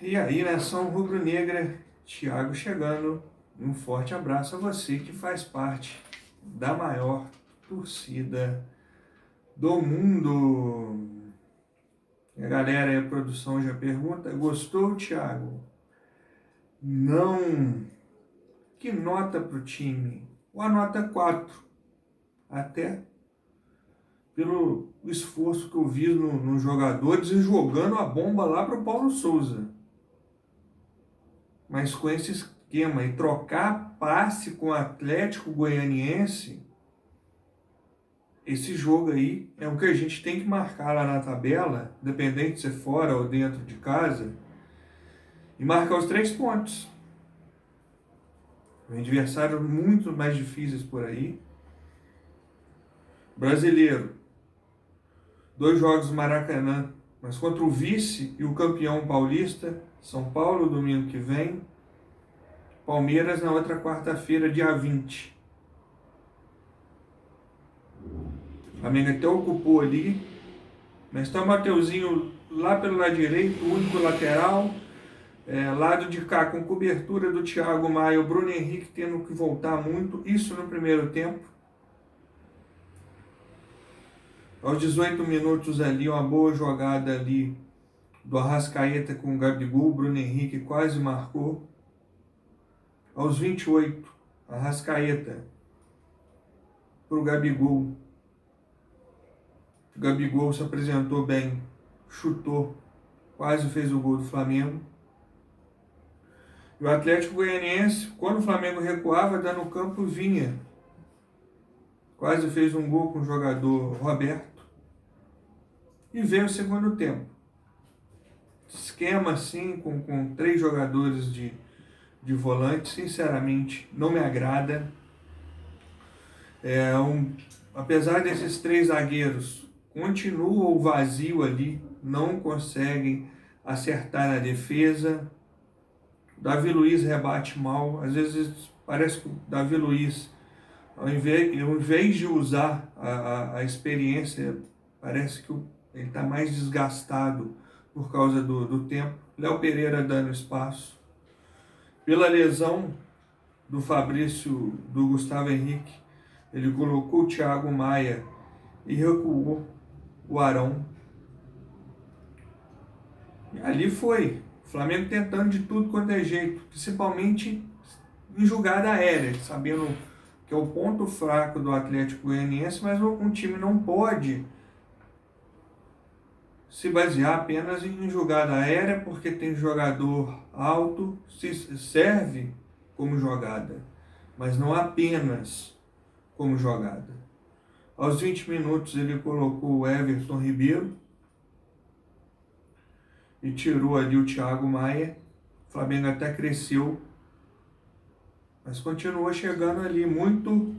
E aí, nação rubro-negra, Thiago chegando. Um forte abraço a você que faz parte da maior torcida do mundo. E a galera aí, a produção já pergunta: gostou, Thiago? Não. Que nota para o time? Uma nota 4. Até pelo esforço que eu vi nos jogadores e jogando a bomba lá para o Paulo Souza. Mas com esse esquema e trocar passe com o Atlético Goianiense, esse jogo aí é o que a gente tem que marcar lá na tabela, independente de ser fora ou dentro de casa, e marcar os 3 pontos. Tem adversários muito mais difíceis por aí. Brasileiro, 2 jogos no Maracanã, mas contra o vice e o campeão paulista, São Paulo, domingo que vem, Palmeiras na outra quarta-feira, dia 20. O Flamengo até ocupou ali, mas está o Mateuzinho lá pelo lado direito, o único lateral, lado de cá com cobertura do Thiago Maia, o Bruno Henrique tendo que voltar muito, isso no primeiro tempo. Aos 18 minutos ali, uma boa jogada ali do Arrascaeta com o Gabigol, o Bruno Henrique quase marcou. Aos 28, Arrascaeta para o Gabigol. O Gabigol se apresentou bem, chutou, quase fez o gol do Flamengo. E o Atlético Goianiense, quando o Flamengo recuava, dando campo, vinha. Quase fez um gol com o jogador Roberto. E veio o segundo tempo. Esquema assim, com 3 jogadores de volante, sinceramente, não me agrada. Apesar desses 3 zagueiros, continua o vazio ali, não conseguem acertar na defesa. Davi Luiz rebate mal, às vezes parece que o Davi Luiz, ao invés de usar a experiência, parece que ele está mais desgastado por causa do tempo. Léo Pereira dando espaço. Pela lesão do Fabrício, do Gustavo Henrique, ele colocou o Thiago Maia e recuou o Arão. E ali foi. O Flamengo tentando de tudo quanto é jeito, principalmente em jogada aérea, sabendo que é o ponto fraco do Atlético Goianiense, mas um time não pode se basear apenas em jogada aérea, porque tem jogador alto, se serve como jogada, mas não apenas como jogada. Aos 20 minutos ele colocou o Everton Ribeiro e tirou ali o Thiago Maia. O Flamengo até cresceu, mas continuou chegando ali muito.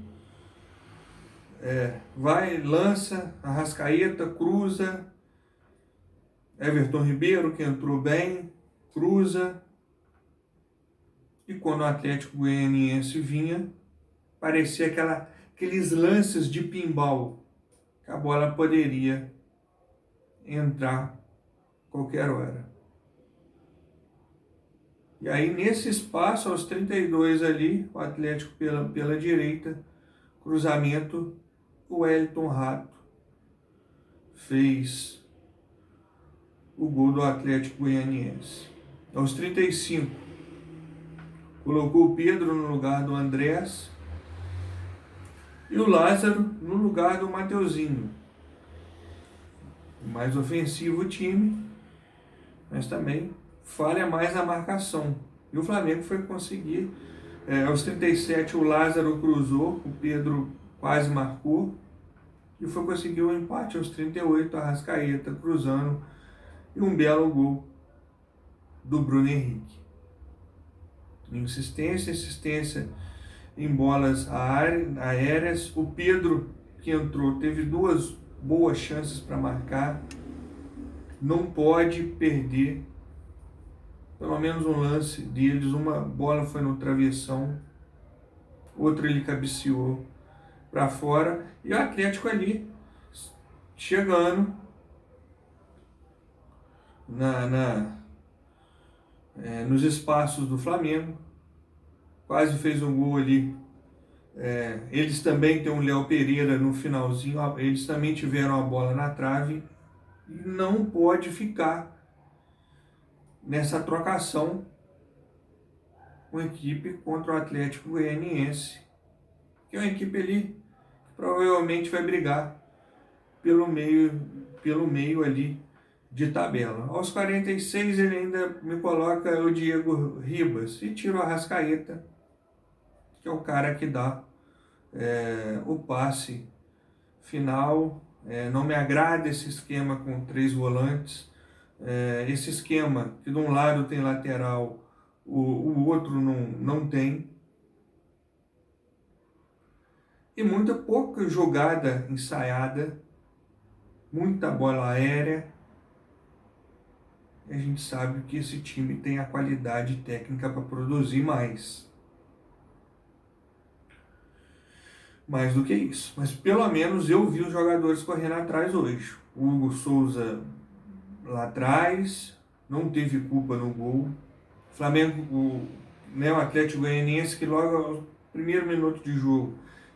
Vai, lança, Arrascaeta, cruza, Everton Ribeiro, que entrou bem, cruza. E quando o Atlético Goianiense vinha, parecia aqueles lances de pinball, que a bola poderia entrar qualquer hora. E aí, nesse espaço, aos 32 ali, o Atlético pela direita, cruzamento, o Wellington Rato fez o gol do Atlético Goianiense. Aos 35, colocou o Pedro no lugar do Andrés e o Lázaro no lugar do Mateuzinho. Mais ofensivo o time, mas também falha mais na marcação. E o Flamengo foi conseguir. Aos 37 o Lázaro cruzou, o Pedro quase marcou. E foi conseguir o empate aos 38, a Arrascaeta cruzando. E um belo gol do Bruno Henrique. Insistência em bolas aéreas. O Pedro, que entrou, teve 2 boas chances para marcar. Não pode perder pelo menos um lance deles. Uma bola foi no travessão, outra ele cabeceou para fora. E o Atlético ali chegando nos espaços do Flamengo, quase fez um gol ali. Eles também têm um Léo Pereira no finalzinho, eles também tiveram a bola na trave, e não pode ficar nessa trocação com a equipe contra o Atlético Goianiense, que é uma equipe ali que provavelmente vai brigar pelo meio ali de tabela. Aos 46 ele ainda me coloca o Diego Ribas e tira o Arrascaeta, que é o cara que dá o passe final. Não me agrada esse esquema com 3 volantes. Esse esquema que de um lado tem lateral, o outro não tem. E muita pouca jogada ensaiada, muita bola aérea. E a gente sabe que esse time tem a qualidade técnica para produzir mais. Mais do que isso. Mas pelo menos eu vi os jogadores correndo atrás hoje. O Hugo Souza lá atrás, não teve culpa no gol. O Flamengo, o Atlético Goianiense, que logo ao primeiro minuto de jogo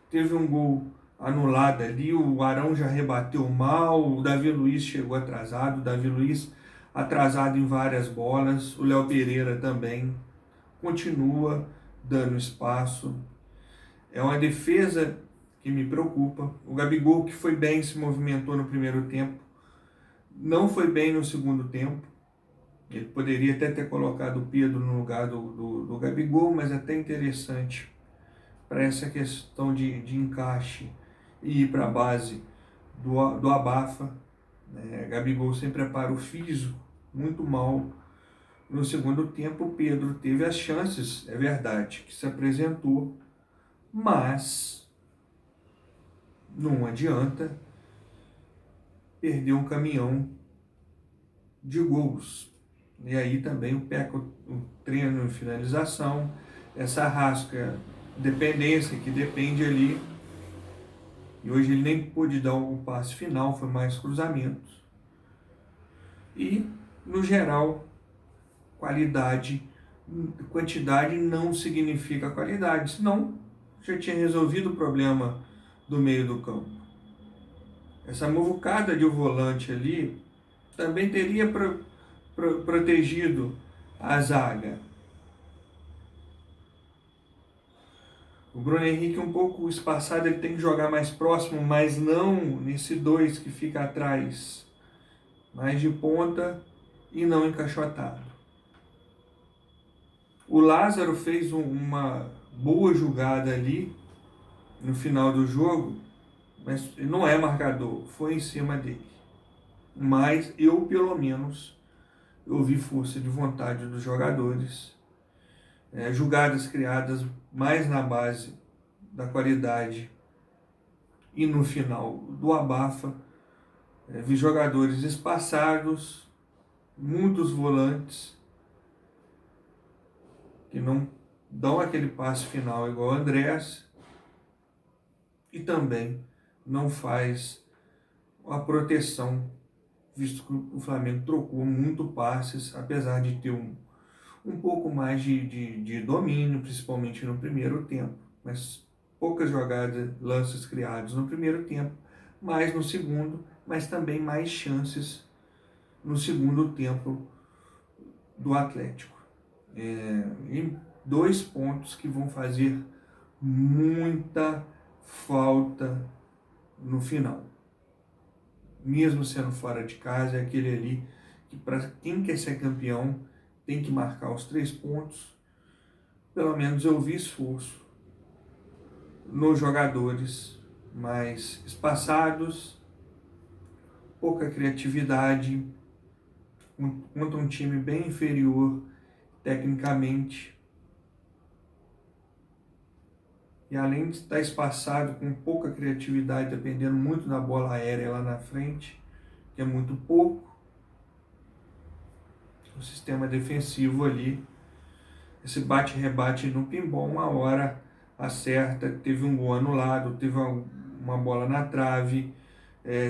teve um gol anulado ali, o Arão já rebateu mal, o Davi Luiz chegou atrasado, o Davi Luiz atrasado em várias bolas, o Léo Pereira também continua dando espaço. É uma defesa que me preocupa. O Gabigol, que foi bem, se movimentou no primeiro tempo, não foi bem no segundo tempo. Ele poderia até ter colocado o Pedro no lugar do Gabigol, mas é até interessante para essa questão de encaixe e ir para a base do abafa. Gabigol sem preparo físico, muito mal. No segundo tempo, o Pedro teve as chances, é verdade, que se apresentou, mas não adianta perder um caminhão de gols. E aí também o peca o treino em finalização, essa rasca dependência que depende ali. E hoje ele nem pôde dar o passe final, foi mais cruzamentos. E, no geral, quantidade não significa qualidade, senão já tinha resolvido o problema do meio do campo. Essa muvucada de volante ali também teria protegido a zaga. O Bruno Henrique um pouco espaçado, ele tem que jogar mais próximo, mas não nesse 2 que fica atrás, mais de ponta e não encaixotado. O Lázaro fez uma boa jogada ali no final do jogo, mas não é marcador, foi em cima dele. Mas eu, pelo menos, eu vi força de vontade dos jogadores, jogadas criadas mais na base da qualidade e no final do abafa. Vi jogadores espaçados, muitos volantes que não dão aquele passe final igual o Andrés e também não faz a proteção, visto que o Flamengo trocou muito passes, apesar de ter um pouco mais de domínio, principalmente no primeiro tempo, mas poucas jogadas, lances criados no primeiro tempo, mais no segundo, mas também mais chances no segundo tempo do Atlético. E 2 pontos que vão fazer muita falta no final. Mesmo sendo fora de casa, é aquele ali que para quem quer ser campeão tem que marcar os 3 pontos. Pelo menos eu vi esforço nos jogadores mais espaçados, pouca criatividade, contra um time bem inferior tecnicamente. E além de estar espaçado, com pouca criatividade, dependendo muito da bola aérea lá na frente, que é muito pouco, o sistema defensivo ali, esse bate-rebate no pinball, uma hora acerta, teve um gol anulado, teve uma bola na trave,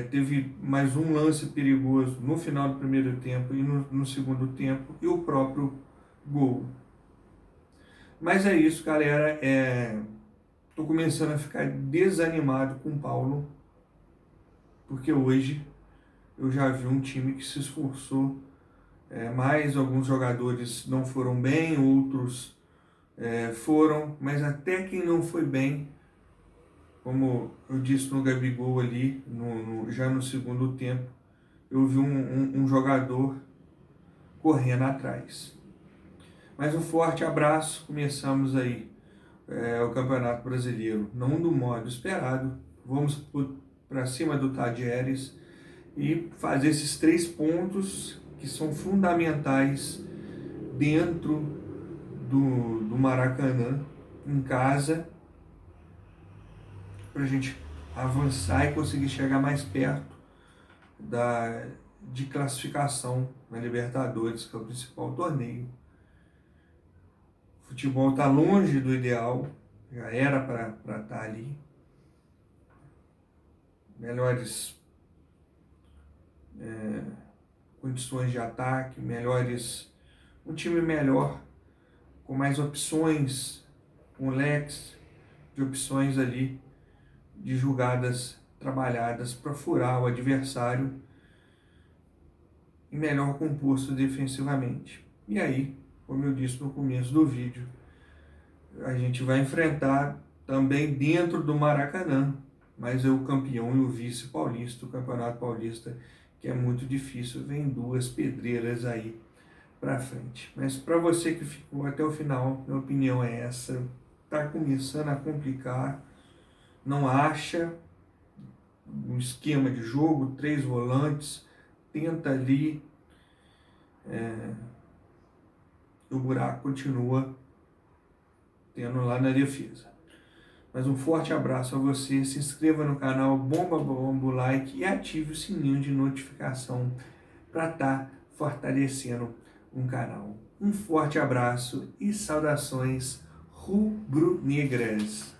teve mais um lance perigoso no final do primeiro tempo e no segundo tempo, e o próprio gol. Mas é isso, galera. Tô começando a ficar desanimado com o Paulo, porque hoje eu já vi um time que se esforçou mais. Alguns jogadores não foram bem, outros foram, mas até quem não foi bem, como eu disse no Gabigol ali, já no segundo tempo, eu vi um jogador correndo atrás. Mas um forte abraço, começamos aí o Campeonato Brasileiro, não do modo esperado, vamos para cima do Tadieres e fazer esses 3 pontos que são fundamentais dentro do Maracanã, em casa, para a gente avançar e conseguir chegar mais perto de classificação na Libertadores, que é o principal torneio. O futebol está longe do ideal, já era para estar ali. Melhores condições de ataque, um time melhor, com mais opções, com leques de opções ali, de jogadas trabalhadas para furar o adversário e melhor composto defensivamente. E aí, como eu disse no começo do vídeo, a gente vai enfrentar também dentro do Maracanã, mas é o campeão e o vice paulista, o Campeonato Paulista, que é muito difícil, vem 2 pedreiras aí para frente. Mas para você que ficou até o final, minha opinião é essa, tá começando a complicar, não acha um esquema de jogo, 3 volantes, tenta ali, o buraco continua tendo lá na defesa. Mas um forte abraço a você, se inscreva no canal, bomba o like e ative o sininho de notificação para estar fortalecendo um canal. Um forte abraço e saudações rubro-negras.